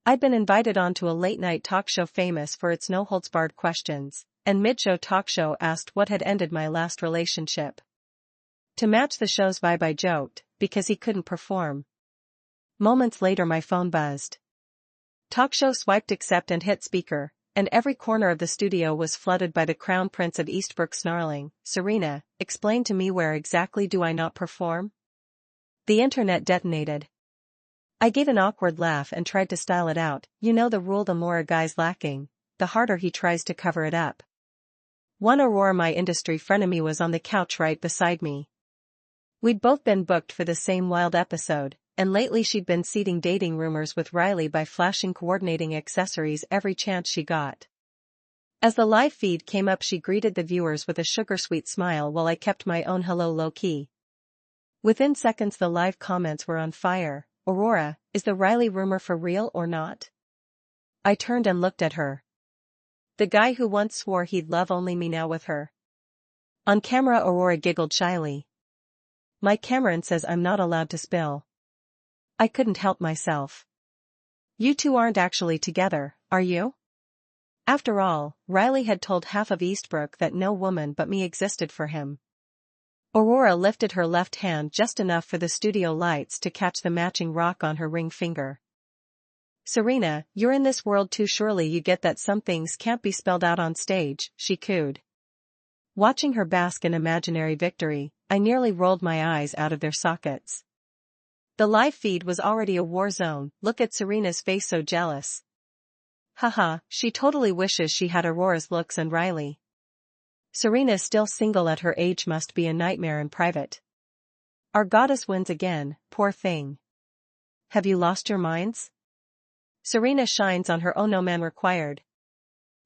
I'd been invited onto a late-night talk show famous for its no-holds-barred questions, and mid-show talk show asked what had ended my last relationship. To match the show's vibe I joked, because he couldn't perform. Moments later my phone buzzed. Talk show swiped accept and hit speaker, and every corner of the studio was flooded by the Crown Prince of Eastbrook snarling, "Serena, explain to me where exactly do I not perform?" The internet detonated. I gave an awkward laugh and tried to style it out. You know the rule, the more a guy's lacking, the harder he tries to cover it up. One Aurora, my industry frenemy, was on the couch right beside me. We'd both been booked for the same wild episode, and lately she'd been seeding dating rumors with Riley by flashing coordinating accessories every chance she got. As the live feed came up, she greeted the viewers with a sugar-sweet smile while I kept my own hello low-key. Within seconds the live comments were on fire. "Aurora, is the Riley rumor for real or not?" I turned and looked at her. The guy who once swore he'd love only me now with her. On camera Aurora giggled shyly. "My Cameron says I'm not allowed to spill." I couldn't help myself. "You two aren't actually together, are you?" After all, Riley had told half of Eastbrook that no woman but me existed for him. Aurora lifted her left hand just enough for the studio lights to catch the matching rock on her ring finger. "Serena, you're in this world too, surely you get that some things can't be spelled out on stage," she cooed. Watching her bask in imaginary victory, I nearly rolled my eyes out of their sockets. The live feed was already a war zone. Look at Serena's face, so jealous. Haha, she totally wishes she had Aurora's looks and Riley. Serena still single at her age must be a nightmare in private. Our goddess wins again, poor thing. Have you lost your minds? Serena shines on her, oh no man required.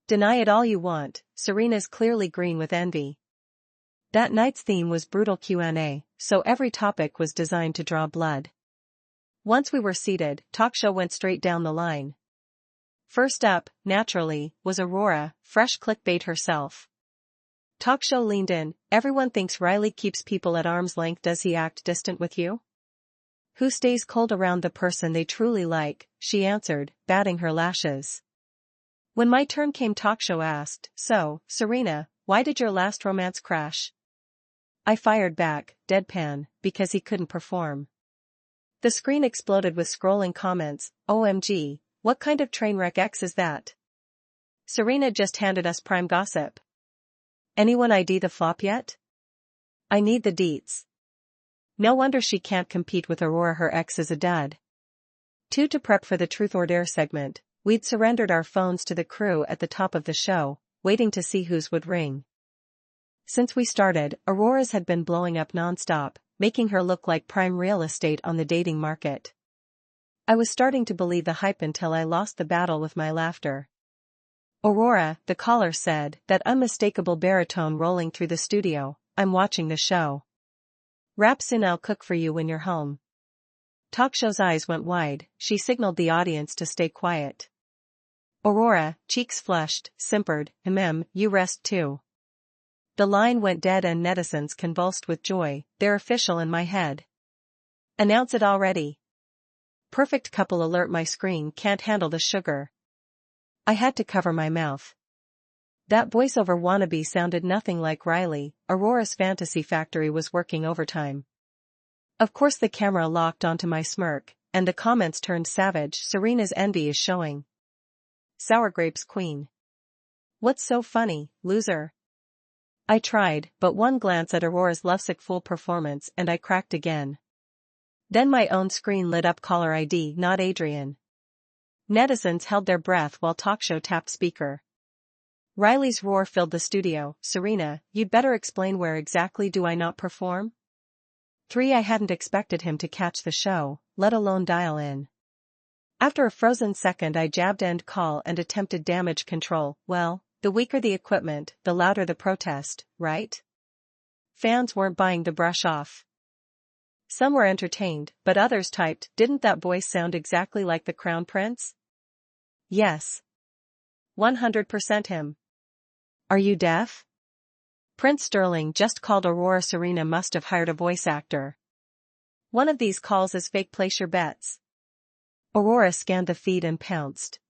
Deny it all you want, Serena's clearly green with envy. That night's theme was brutal Q&A, so every topic was designed to draw blood. Once we were seated, talk show went straight down the line. First up, naturally, was Aurora, fresh clickbait herself. Talk show leaned in. "Everyone thinks Riley keeps people at arm's length. Does he act distant with you? Who stays cold around the person they truly like?" she answered, batting her lashes. When my turn came, talk show asked, "So, Serena, why did your last romance crash?" I fired back, deadpan, "Because he couldn't perform." The screen exploded with scrolling comments. "OMG, what kind of train wreck X is that? Serena just handed us prime gossip. Anyone ID the flop yet? I need the deets." No wonder she can't compete with Aurora, her ex is a dud. To prep for the Truth or Dare segment, we'd surrendered our phones to the crew at the top of the show, waiting to see whose would ring. Since we started, Aurora's had been blowing up non-stop, making her look like prime real estate on the dating market. I was starting to believe the hype until I lost the battle with my laughter. "Aurora," the caller said, that unmistakable baritone rolling through the studio, "I'm watching the show. Wrap soon, I'll cook for you when you're home." Talk show's eyes went wide. She signaled the audience to stay quiet. Aurora, cheeks flushed, simpered, "You rest too." The line went dead and netizens convulsed with joy. "They're official in my head. Announce it already. Perfect couple alert, my screen can't handle the sugar." I had to cover my mouth. That voiceover wannabe sounded nothing like Riley. Aurora's fantasy factory was working overtime. Of course the camera locked onto my smirk, and the comments turned savage. "Serena's envy is showing. Sour grapes queen. What's so funny, loser?" I tried, but one glance at Aurora's lovesick fool performance and I cracked again. Then my own screen lit up, caller ID not Adrian. Netizens held their breath while talk show tapped speaker. Riley's roar filled the studio. "Serena, you'd better explain where exactly do I not perform?" 3. I hadn't expected him to catch the show, let alone dial in. After a frozen second I jabbed end call and attempted damage control. "Well, the weaker the equipment, the louder the protest, right?" Fans weren't buying the brush off. Some were entertained, but others typed, "Didn't that voice sound exactly like the Crown Prince?" Yes. 100% him. Are you deaf? Prince Sterling just called Aurora. Serena must have hired a voice actor. One of these calls is fake. Place your bets. Aurora scanned the feed and pounced.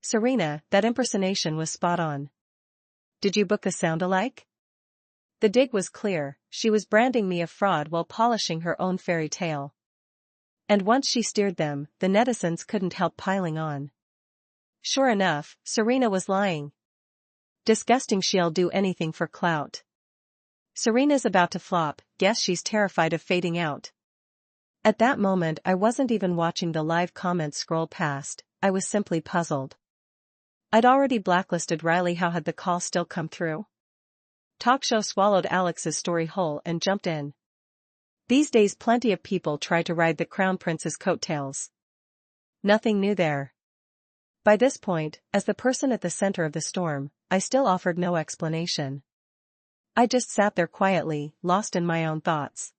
Serena, that impersonation was spot on. Did you book a sound-alike? The dig was clear, she was branding me a fraud while polishing her own fairy tale. And once she steered them, the netizens couldn't help piling on. Sure enough, Serena was lying. Disgusting, she'll do anything for clout. Serena's about to flop, guess she's terrified of fading out. At that moment I wasn't even watching the live comments scroll past, I was simply puzzled. I'd already blacklisted Riley, how had the call still come through? Talk show swallowed Alex's story whole and jumped in. These days plenty of people try to ride the Crown Prince's coattails. Nothing new there. By this point, as the person at the center of the storm, I still offered no explanation. I just sat there quietly, lost in my own thoughts.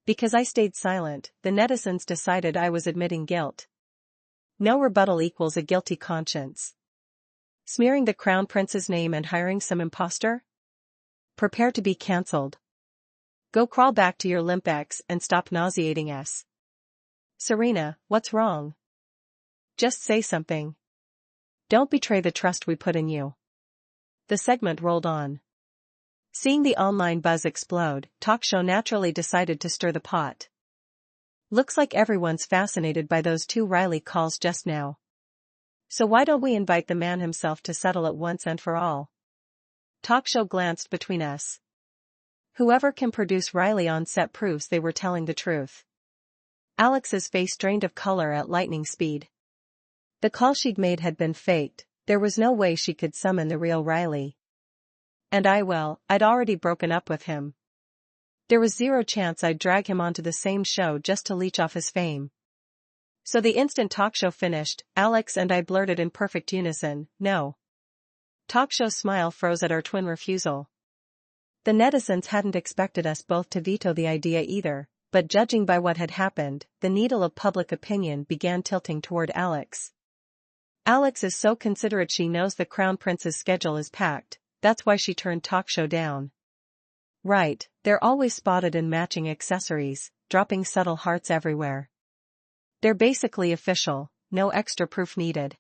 Because I stayed silent, the netizens decided I was admitting guilt. No rebuttal equals a guilty conscience. Smearing the Crown Prince's name and hiring some imposter? Prepare to be cancelled. Go crawl back to your limp ex and stop nauseating us. Serena, what's wrong? Just say something. Don't betray the trust we put in you. The segment rolled on. Seeing the online buzz explode, talk show naturally decided to stir the pot. Looks like everyone's fascinated by those two Riley calls just now. So why don't we invite the man himself to settle it once and for all? Talk show glanced between us. Whoever can produce Riley on set proves they were telling the truth. Alex's face drained of color at lightning speed. The call she'd made had been faked, there was no way she could summon the real Riley. And I'd already broken up with him. There was zero chance I'd drag him onto the same show just to leech off his fame. So the instant talk show finished, Alex and I blurted in perfect unison, no. Talk show's smile froze at our twin refusal. The netizens hadn't expected us both to veto the idea either, but judging by what had happened, the needle of public opinion began tilting toward Alex. Alex is so considerate, she knows the Crown Prince's schedule is packed, that's why she turned talk show down. Right, they're always spotted in matching accessories, dropping subtle hearts everywhere. They're basically official, no extra proof needed.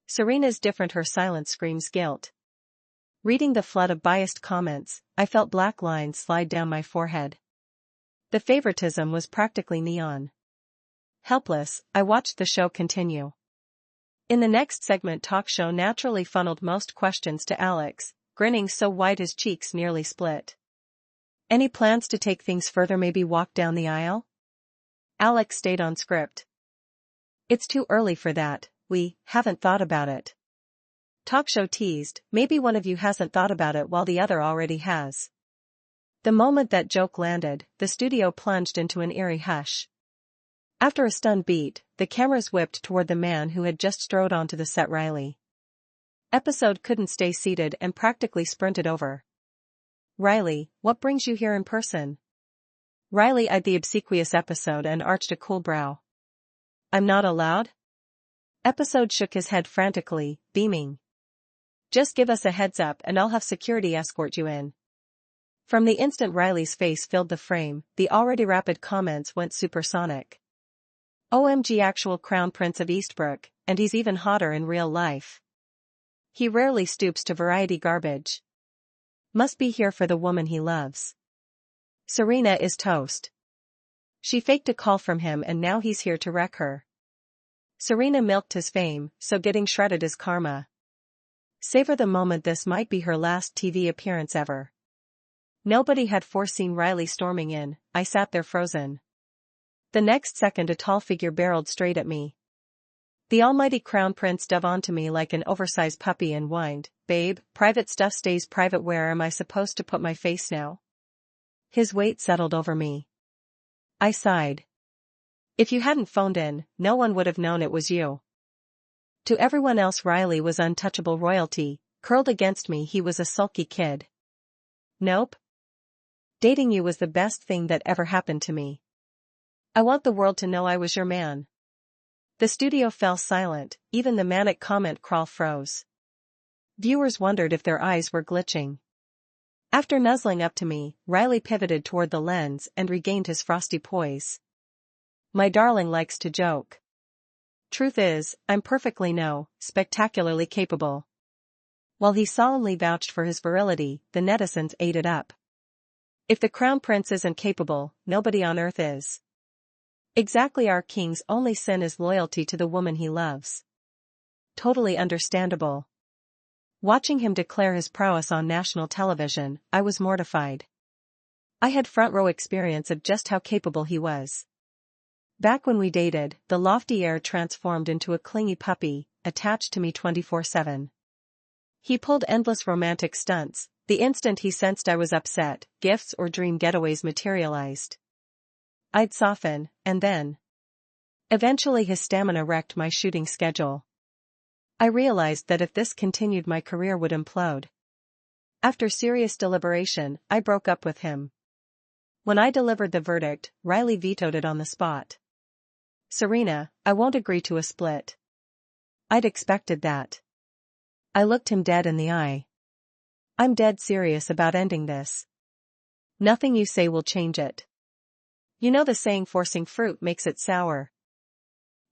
Serena's different, her silence screams guilt. Reading the flood of biased comments, I felt black lines slide down my forehead. The favoritism was practically neon. Helpless, I watched the show continue. In the next segment, talk show naturally funneled most questions to Alex, grinning so wide his cheeks nearly split. Any plans to take things further, maybe walk down the aisle? Alex stayed on script. It's too early for that, we haven't thought about it. Talk show teased, maybe one of you hasn't thought about it while the other already has. The moment that joke landed, the studio plunged into an eerie hush. After a stunned beat, the cameras whipped toward the man who had just strode onto the set, Riley. Episode couldn't stay seated and practically sprinted over. Riley, what brings you here in person? Riley eyed the obsequious episode and arched a cool brow. I'm not allowed? Episode shook his head frantically, beaming. Just give us a heads up and I'll have security escort you in. From the instant Riley's face filled the frame, the already rapid comments went supersonic. OMG, actual Crown Prince of Eastbrook, and he's even hotter in real life. He rarely stoops to variety garbage. Must be here for the woman he loves. Serena is toast. She faked a call from him and now he's here to wreck her. Serena milked his fame, so getting shredded is karma. Savor the moment, this might be her last TV appearance ever. Nobody had foreseen Riley storming in, I sat there frozen. The next second a tall figure barreled straight at me. The almighty Crown Prince dove onto me like an oversized puppy and whined, babe, private stuff stays private, where am I supposed to put my face now? His weight settled over me. I sighed. If you hadn't phoned in, no one would have known it was you. To everyone else Riley was untouchable royalty, curled against me he was a sulky kid. Nope. Dating you was the best thing that ever happened to me. I want the world to know I was your man. The studio fell silent, even the manic comment crawl froze. Viewers wondered if their eyes were glitching. After nuzzling up to me, Riley pivoted toward the lens and regained his frosty poise. My darling likes to joke. Truth is, I'm perfectly spectacularly capable. While he solemnly vouched for his virility, the netizens ate it up. If the crown prince isn't capable, nobody on earth is. Exactly, our king's only sin is loyalty to the woman he loves. Totally understandable. Watching him declare his prowess on national television, I was mortified. I had front row experience of just how capable he was. Back when we dated, the lofty heir transformed into a clingy puppy, attached to me 24/7. He pulled endless romantic stunts. The instant he sensed I was upset, gifts or dream getaways materialized. I'd soften, and then. Eventually his stamina wrecked my shooting schedule. I realized that if this continued my career would implode. After serious deliberation, I broke up with him. When I delivered the verdict, Riley vetoed it on the spot. Serena, I won't agree to a split. I'd expected that. I looked him dead in the eye. I'm dead serious about ending this. Nothing you say will change it. You know the saying, forcing fruit makes it sour.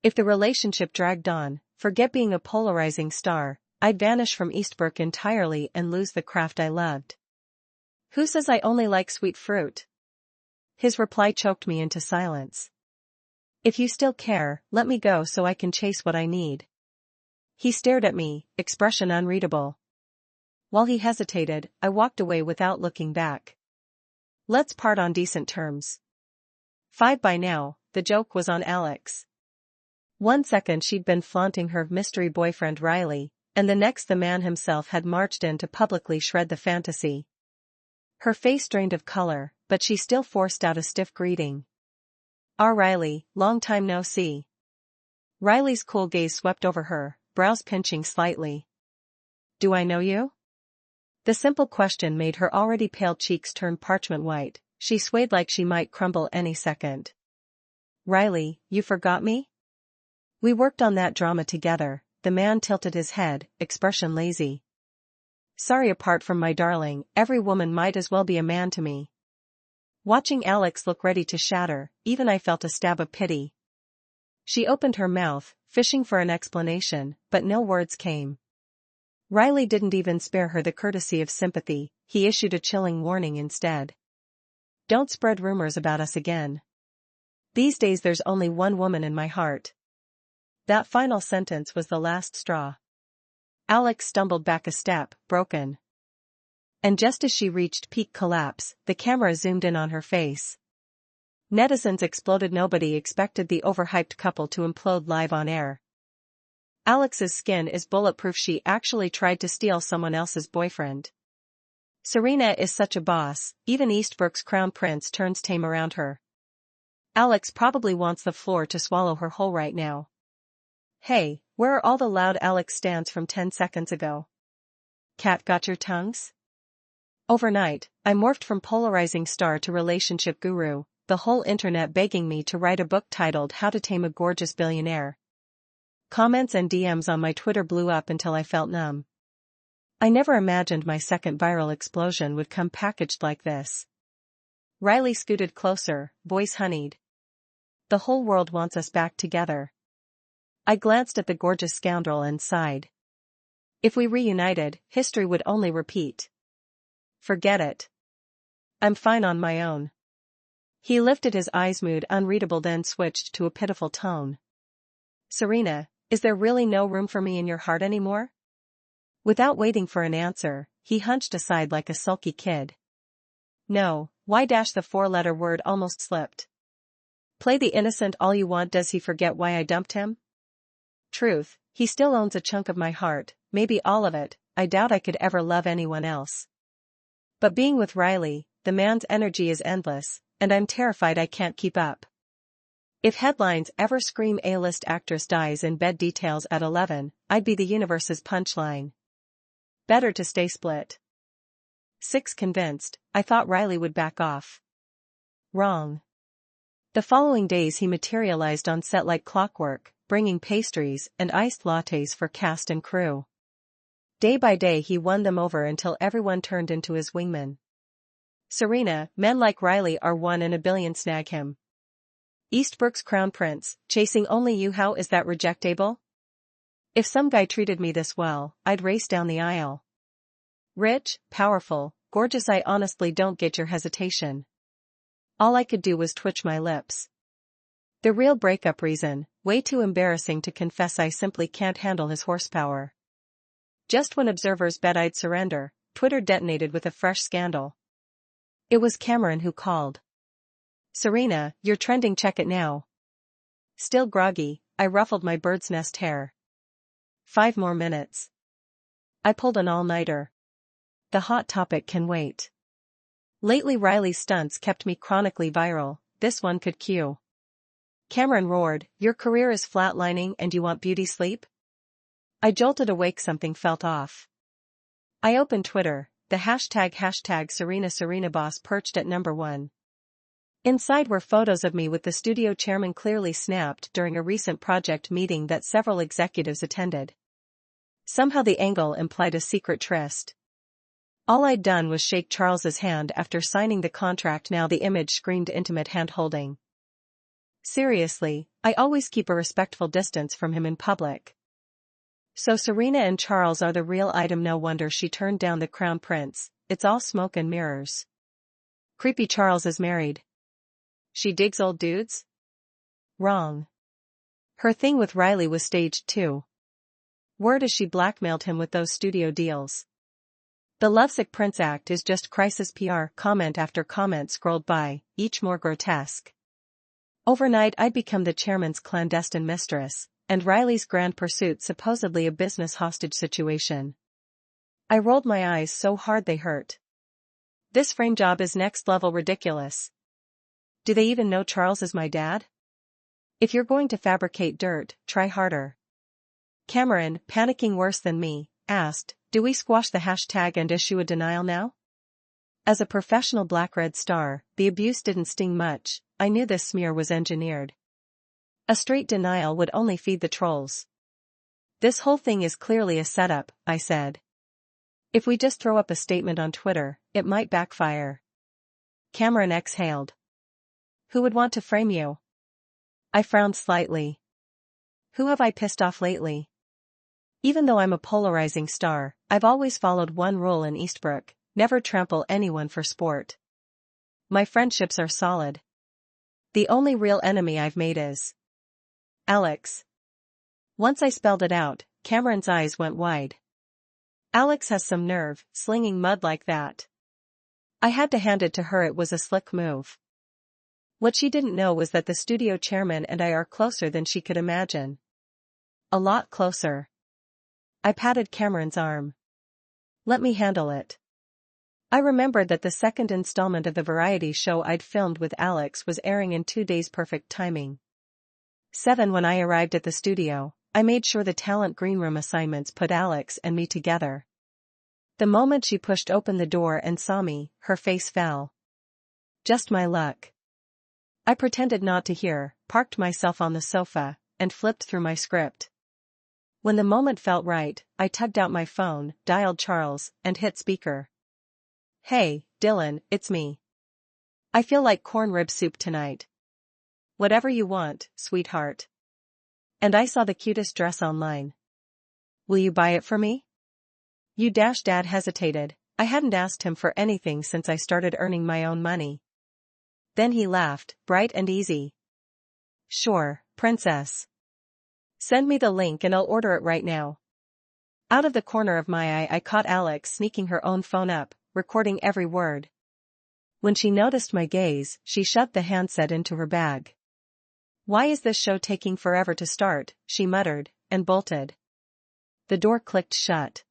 If the relationship dragged on, forget being a polarizing star, I'd vanish from Eastbrook entirely and lose the craft I loved. Who says I only like sweet fruit? His reply choked me into silence. If you still care, let me go so I can chase what I need. He stared at me, expression unreadable. While he hesitated, I walked away without looking back. Let's part on decent terms. 5 by now, the joke was on Alex. 1 second she'd been flaunting her mystery boyfriend Riley, and the next the man himself had marched in to publicly shred the fantasy. Her face drained of color, but she still forced out a stiff greeting. Riley, long time no see. Riley's cool gaze swept over her, brows pinching slightly. Do I know you? The simple question made her already pale cheeks turn parchment white. She swayed like she might crumble any second. Riley, you forgot me? We worked on that drama together. The man tilted his head, expression lazy. Sorry, apart from my darling, every woman might as well be a man to me. Watching Alex look ready to shatter, even I felt a stab of pity. She opened her mouth, fishing for an explanation, but no words came. Riley didn't even spare her the courtesy of sympathy. He issued a chilling warning instead. Don't spread rumors about us again. These days there's only one woman in my heart. That final sentence was the last straw. Alex stumbled back a step, broken. And just as she reached peak collapse, the camera zoomed in on her face. Netizens exploded. Nobody expected the overhyped couple to implode live on air. Alex's skin is bulletproof. She actually tried to steal someone else's boyfriend. Serena is such a boss, even Eastbrook's crown prince turns tame around her. Alex probably wants the floor to swallow her whole right now. Hey, where are all the loud Alex stands from 10 seconds ago? Cat, got your tongues? Overnight, I morphed from polarizing star to relationship guru, the whole internet begging me to write a book titled How to Tame a Gorgeous Billionaire. Comments and DMs on my Twitter blew up until I felt numb. I never imagined my second viral explosion would come packaged like this. Riley scooted closer, voice honeyed. The whole world wants us back together. I glanced at the gorgeous scoundrel and sighed. If we reunited, history would only repeat. Forget it. I'm fine on my own. He lifted his eyes, mood unreadable, then switched to a pitiful tone. Serena, is there really no room for me in your heart anymore? Without waiting for an answer, he hunched aside like a sulky kid. No, why dash the 4-letter word almost slipped. Play the innocent all you want. Does he forget why I dumped him? Truth, he still owns a chunk of my heart, maybe all of it. I doubt I could ever love anyone else. But being with Riley, the man's energy is endless, and I'm terrified I can't keep up. If headlines ever scream A-list actress dies in bed details at 11, I'd be the universe's punchline. Better to stay split. 6 convinced, I thought Riley would back off. Wrong. The following days he materialized on set like clockwork, bringing pastries and iced lattes for cast and crew. Day by day he won them over until everyone turned into his wingman. Serena, men like Riley are 1 in a billion. Snag him. Eastbrook's crown prince, chasing only you. How is that rejectable? If some guy treated me this well, I'd race down the aisle. Rich, powerful, gorgeous. I honestly don't get your hesitation. All I could do was twitch my lips. The real breakup reason, way too embarrassing to confess. I simply can't handle his horsepower. Just when observers bet I'd surrender, Twitter detonated with a fresh scandal. It was Cameron who called. Serena, you're trending, check it now. Still groggy, I ruffled my bird's nest hair. 5 more minutes. I pulled an all-nighter. The hot topic can wait. Lately Riley's stunts kept me chronically viral, this one could cue. Cameron roared, your career is flatlining and you want beauty sleep? I jolted awake, something felt off. I opened Twitter, the hashtag Serena boss perched at number 1. Inside were photos of me with the studio chairman, clearly snapped during a recent project meeting that several executives attended. Somehow the angle implied a secret tryst. All I'd done was shake Charles's hand after signing the contract. Now the image screamed intimate hand-holding. Seriously, I always keep a respectful distance from him in public. So Serena and Charles are the real item. No wonder she turned down the crown prince, it's all smoke and mirrors. Creepy. Charles is married. She digs old dudes? Wrong. Her thing with Riley was staged too. Word is she blackmailed him with those studio deals. The Lovesick Prince act is just crisis PR. Comment after comment scrolled by, each more grotesque. Overnight I'd become the chairman's clandestine mistress, and Riley's grand pursuit supposedly a business hostage situation. I rolled my eyes so hard they hurt. This frame job is next level ridiculous. Do they even know Charles is my dad? If you're going to fabricate dirt, try harder. Cameron, panicking worse than me, asked, do we squash the hashtag and issue a denial now? As a professional black-red star, the abuse didn't sting much. I knew this smear was engineered. A straight denial would only feed the trolls. This whole thing is clearly a setup, I said. If we just throw up a statement on Twitter, it might backfire. Cameron exhaled. Who would want to frame you? I frowned slightly. Who have I pissed off lately? Even though I'm a polarizing star, I've always followed one rule in Eastbrook, never trample anyone for sport. My friendships are solid. The only real enemy I've made is Alex. Once I spelled it out, Cameron's eyes went wide. Alex has some nerve, slinging mud like that. I had to hand it to her, it was a slick move. What she didn't know was that the studio chairman and I are closer than she could imagine. A lot closer. I patted Cameron's arm. Let me handle it. I remembered that the second installment of the variety show I'd filmed with Alex was airing in 2 days, perfect timing. 7 When I arrived at the studio, I made sure the talent greenroom assignments put Alex and me together. The moment she pushed open the door and saw me, her face fell. Just my luck. I pretended not to hear, parked myself on the sofa, and flipped through my script. When the moment felt right, I tugged out my phone, dialed Charles, and hit speaker. Hey, Dylan, it's me. I feel like corn rib soup tonight. Whatever you want, sweetheart. And I saw the cutest dress online. Will you buy it for me? Dad hesitated. I hadn't asked him for anything since I started earning my own money. Then he laughed, bright and easy. Sure, princess. Send me the link and I'll order it right now. Out of the corner of my eye I caught Alex sneaking her own phone up, recording every word. When she noticed my gaze, she shoved the handset into her bag. Why is this show taking forever to start, she muttered, and bolted. The door clicked shut.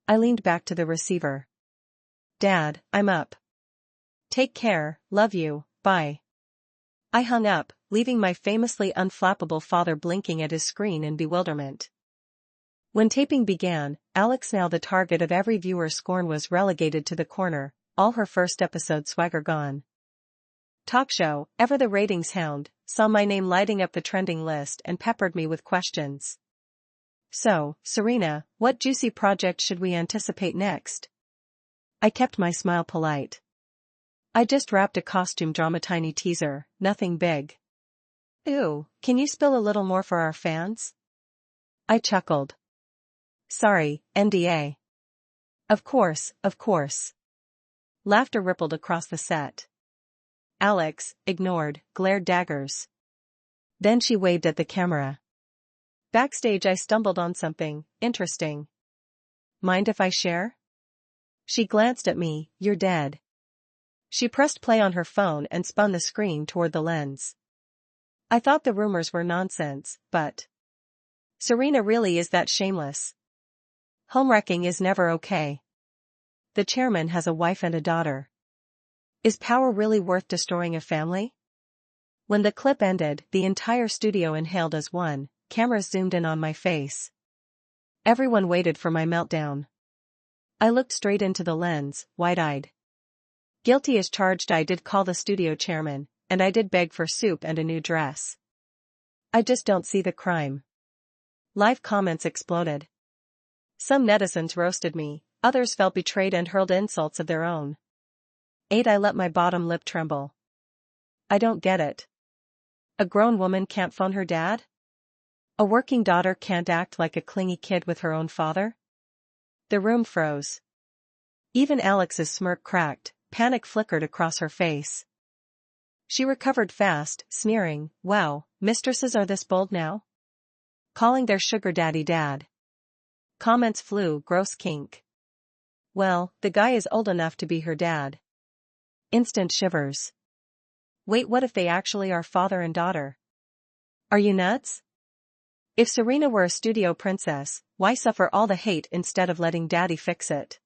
I leaned back to the receiver. Dad, I'm up. Take care, love you, bye. I hung up, leaving my famously unflappable father blinking at his screen in bewilderment. When taping began, Alex, now the target of every viewer's scorn, was relegated to the corner, all her first episode swagger gone. Talk show, ever the ratings hound, saw my name lighting up the trending list and peppered me with questions. So, Serena, what juicy project should we anticipate next? I kept my smile polite. I just wrapped a costume drama, tiny teaser, nothing big. Ooh, can you spill a little more for our fans? I chuckled. Sorry, NDA. Of course, of course. Laughter rippled across the set. Alex, ignored, glared daggers. Then she waved at the camera. Backstage I stumbled on something interesting. Mind if I share? She glanced at me, you're dead. She pressed play on her phone and spun the screen toward the lens. I thought the rumors were nonsense, but Serena really is that shameless. Homewrecking is never okay. The chairman has a wife and a daughter. Is power really worth destroying a family? When the clip ended, the entire studio inhaled as one, cameras zoomed in on my face. Everyone waited for my meltdown. I looked straight into the lens, wide-eyed. Guilty as charged, I did call the studio chairman, and I did beg for soup and a new dress. I just don't see the crime. Live comments exploded. Some netizens roasted me, others felt betrayed and hurled insults of their own. I let my bottom lip tremble. I don't get it. A grown woman can't phone her dad? A working daughter can't act like a clingy kid with her own father? The room froze. Even Alex's smirk cracked, panic flickered across her face. She recovered fast, sneering, wow, mistresses are this bold now? Calling their sugar daddy dad. Comments flew, gross kink. Well, the guy is old enough to be her dad. Instant shivers. Wait, what if they actually are father and daughter? Are you nuts? If Serena were a studio princess, why suffer all the hate instead of letting daddy fix it?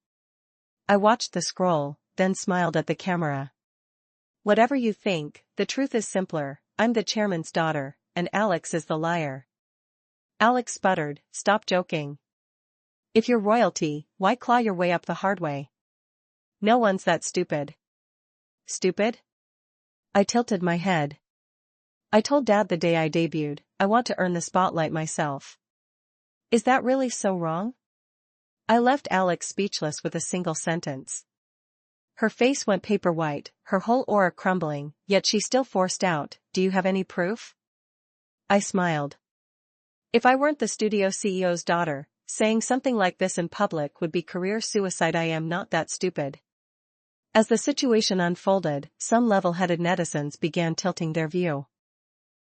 I watched the scroll, then smiled at the camera. Whatever you think, the truth is simpler, I'm the chairman's daughter, and Alex is the liar. Alex sputtered, stop joking. If you're royalty, why claw your way up the hard way? No one's that stupid. Stupid? I tilted my head. I told Dad the day I debuted, I want to earn the spotlight myself. Is that really so wrong? I left Alex speechless with a single sentence. Her face went paper white, her whole aura crumbling, yet she still forced out, do you have any proof? I smiled. If I weren't the studio CEO's daughter, saying something like this in public would be career suicide. I am not that stupid. As the situation unfolded, some level-headed netizens began tilting their view.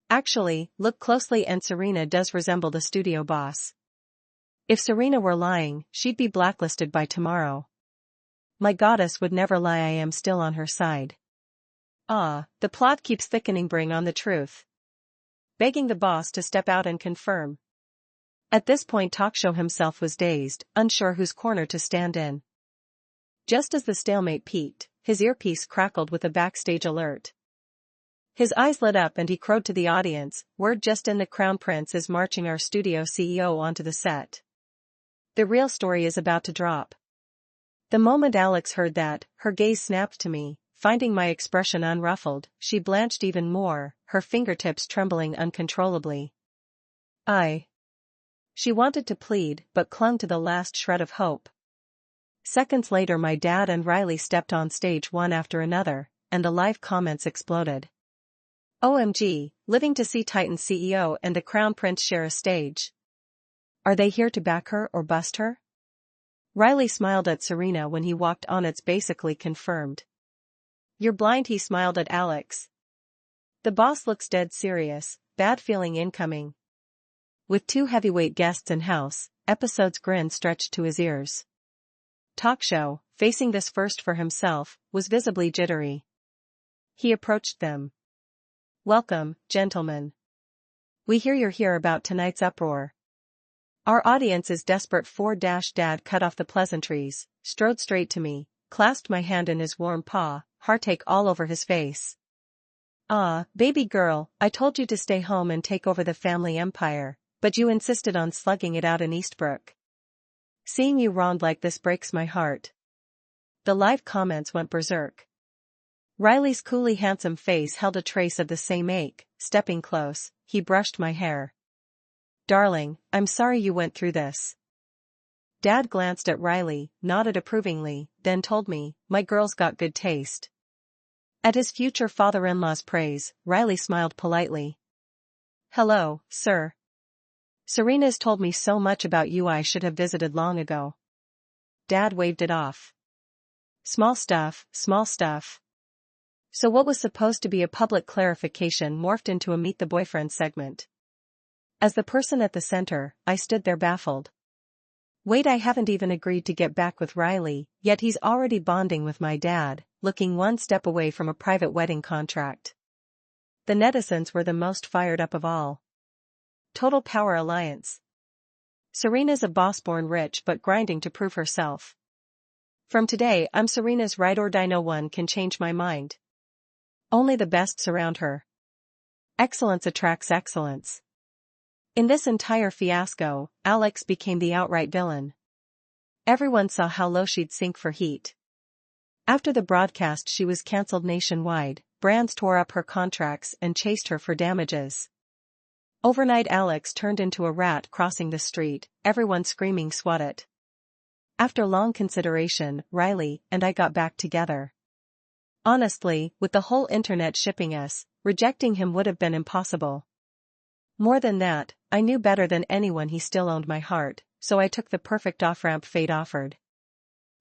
Actually, look closely and Serena does resemble the studio boss. If Serena were lying, she'd be blacklisted by tomorrow. My goddess would never lie, I am still on her side. The plot keeps thickening, bring on the truth. Begging the boss to step out and confirm. At this point talk show himself was dazed, unsure whose corner to stand in. Just as the stalemate peaked, his earpiece crackled with a backstage alert. His eyes lit up and he crowed to the audience, word just in, the Crown Prince is marching our studio CEO onto the set. The real story is about to drop. The moment Alex heard that, her gaze snapped to me, finding my expression unruffled, she blanched even more, her fingertips trembling uncontrollably. She wanted to plead, but clung to the last shred of hope. Seconds later my dad and Riley stepped on stage one after another, and the live comments exploded. OMG, living to see Titan CEO and the Crown Prince share a stage. Are they here to back her or bust her? Riley smiled at Serena when he walked on, it's basically confirmed. You're blind, he smiled at Alex. The boss looks dead serious, bad feeling incoming. With two heavyweight guests in house, Episode's grin stretched to his ears. Talk show, facing this first for himself, was visibly jittery. He approached them. Welcome, gentlemen. We hear you're here about tonight's uproar. Our audience is desperate for Dad cut off the pleasantries, strode straight to me, clasped my hand in his warm paw, heartache all over his face. Baby girl, I told you to stay home and take over the family empire, but you insisted on slugging it out in Eastbrook. Seeing you wronged like this breaks my heart. The live comments went berserk. Riley's coolly handsome face held a trace of the same ache. Stepping close, he brushed my hair. Darling, I'm sorry you went through this. Dad glanced at Riley, nodded approvingly, then told me, my girl's got good taste. At his future father-in-law's praise, Riley smiled politely. Hello, sir. Serena's told me so much about you I should have visited long ago. Dad waved it off. Small stuff, small stuff. So what was supposed to be a public clarification morphed into a meet the boyfriend segment. As the person at the center, I stood there baffled. Wait, I haven't even agreed to get back with Riley, yet he's already bonding with my dad, looking one step away from a private wedding contract. The netizens were the most fired up of all. Total power alliance. Serena's a boss born rich but grinding to prove herself. From today I'm Serena's ride or die, no one can change my mind. Only the best surround her. Excellence attracts excellence. In this entire fiasco, Alex became the outright villain. Everyone saw how low she'd sink for heat. After the broadcast she was cancelled nationwide, brands tore up her contracts and chased her for damages. Overnight Alex turned into a rat crossing the street, everyone screaming swat it. After long consideration, Riley and I got back together. Honestly, with the whole internet shipping us, rejecting him would have been impossible. More than that, I knew better than anyone he still owned my heart, so I took the perfect off-ramp fate offered.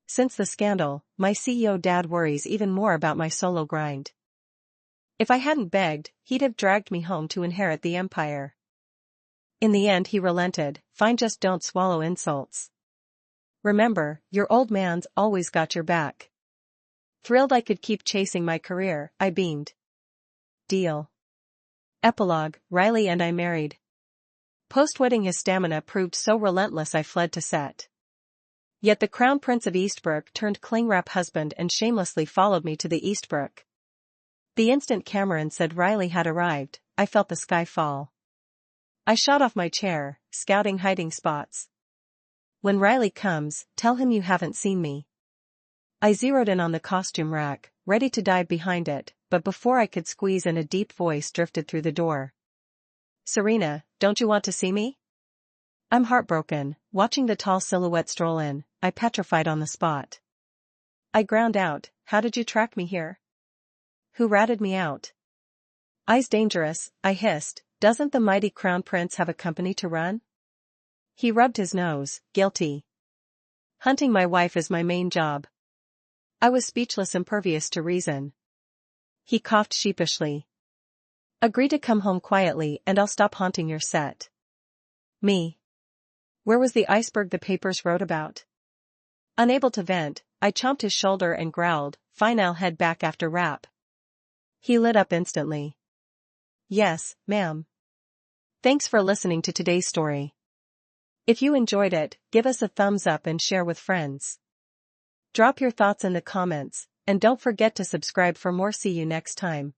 Since the scandal, my CEO dad worries even more about my solo grind. If I hadn't begged, he'd have dragged me home to inherit the empire. In the end he relented, fine, just don't swallow insults. Remember, your old man's always got your back. Thrilled I could keep chasing my career, I beamed. Deal. Epilogue, Riley and I married. Post-wedding his stamina proved so relentless I fled to set. Yet the Crown Prince of Eastbrook turned cling-wrap husband and shamelessly followed me to the Eastbrook. The instant Cameron said Riley had arrived, I felt the sky fall. I shot off my chair, scouting hiding spots. When Riley comes, tell him you haven't seen me. I zeroed in on the costume rack, ready to dive behind it, but before I could squeeze in a deep voice drifted through the door. Serena, don't you want to see me? I'm heartbroken, watching the tall silhouette stroll in, I petrified on the spot. I ground out, how did you track me here? Who ratted me out? Eyes dangerous, I hissed, doesn't the mighty Crown Prince have a company to run? He rubbed his nose, guilty. Hunting my wife is my main job. I was speechless, impervious to reason. He coughed sheepishly. Agree to come home quietly and I'll stop haunting your set. Me. Where was the iceberg the papers wrote about? Unable to vent, I chomped his shoulder and growled, fine, I'll head back after wrap. He lit up instantly. Yes, ma'am. Thanks for listening to today's story. If you enjoyed it, give us a thumbs up and share with friends. Drop your thoughts in the comments, and don't forget to subscribe for more. See you next time.